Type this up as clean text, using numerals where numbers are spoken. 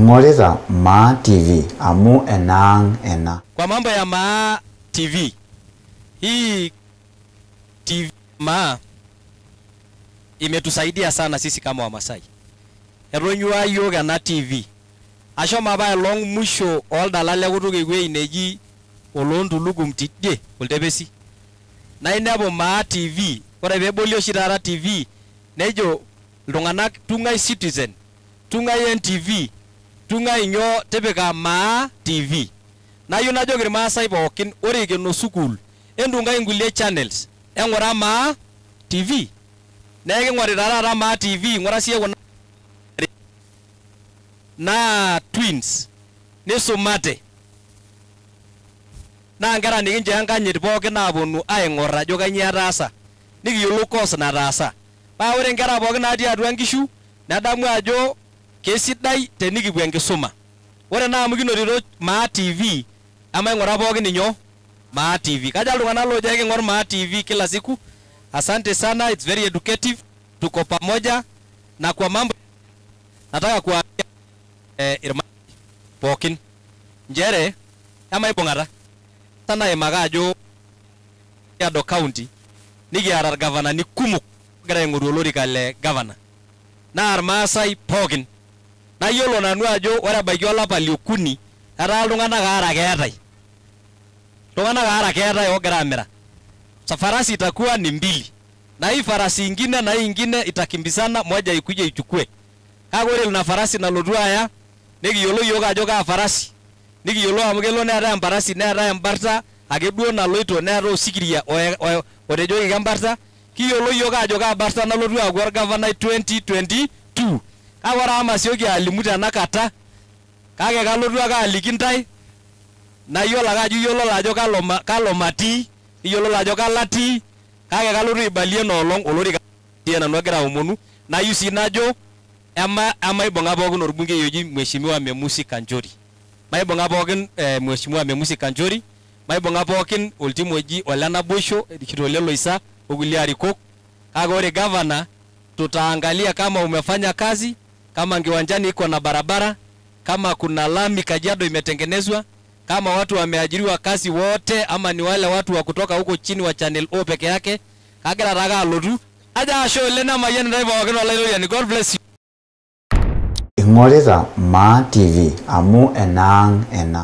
Ing'orita Maa TV amu enaang ena. Kwa mambo ya Maa TV, hii TV Maa imetusaidia sana sisi kama Wamasai. Eronyua yoga ena TV. Asho mabaya long musho oldala lekutuk ewei neji olontulugum tidie oltepesi. Na inepu Maa TV, ore peeboli oshi taata TV nejo iltung'anak tung'ai Citizen, tung'ai NTV, tung'ai nyoo tipika Maa TV. Nayieu najoki irmaasai pookin ore ikeno sukuul entung'ai inkulie channels eng'ura Maa TV. Neeku ing'orita taata Maa TV, ing'ura siye kuna na twins nisumate. Na nkera nikincho enkanyit pookin naaponu aing'orr ajo kanyioo etaasa, nikiyiolou course nataasa. Paa ore nkera pookin natii atua nkishu nedamu ajo kesidai tenikipuo enkisuma. Ore naa amu kinotito Maa TV amaing'ura pookin inyoo Maa TV. Kaja iltung'anak loojo eking'orr Maa TV kila siku. Asante sana, it's very educative. Tuko pamoja na kwa mambo nataka kuambia irma pookin njere ama ibong'ata sana imaka ajo Kajiado County nikiata irgavanani kumok ogira aing'oru olorika le governor naa irmaasai pookin. Nayiolo nanu ajo ore ebaiki olapa liokuni etaa iltung'anak aare keetai. Iltung'anak aare keetai ogira amira. Farasi itakuwa ni mbili. Na hii farasi ingine na hii ingine itakimbizana, moja ikuje ichukue. Kake ore ina farasi nalotu aya nikiyiolou yiok ajo kaa farasi. Nikiyiolou amu kelo neetai emparasi neetai embarta ake duo naloito neetai osikiria otejoki kembarta. Kiyiolou yiok ajo kaa barta nalotu aaku orgavanai 2022. Kake ore ama sioki alimu tenakata kake kalotu ake aliki ntae nayiolo ake ajo iyiololo ajo kalo matii, iyiololo ajo kalatii, kake kalotu aibalie enoolong olorika nanu egira aomonu. Nayieu sii najo maibung'a pookin orbungei oji Mheshimiwa Memusi Kanchori. Maibung'a pookin Mheshimiwa Memusi Kanchori, maibung'a pookin oltimu oji Ole Naboisho erikito Ole Loisa okulie arikok. Kake ore governor tutaangalia kama umefanya kazi, kama kiwanjani iko na barabara, kama kuna lami Kajiado imetengenezwa, kama watu wameajiriwa kazi wote ama ni wale watu wa kutoka huko chini wa Channel O peke yake. Kagira taka alotu aja asho lena mayen ndio pookin olairoriani. God bless you. Ing'orita Maa TV amu enaang ena.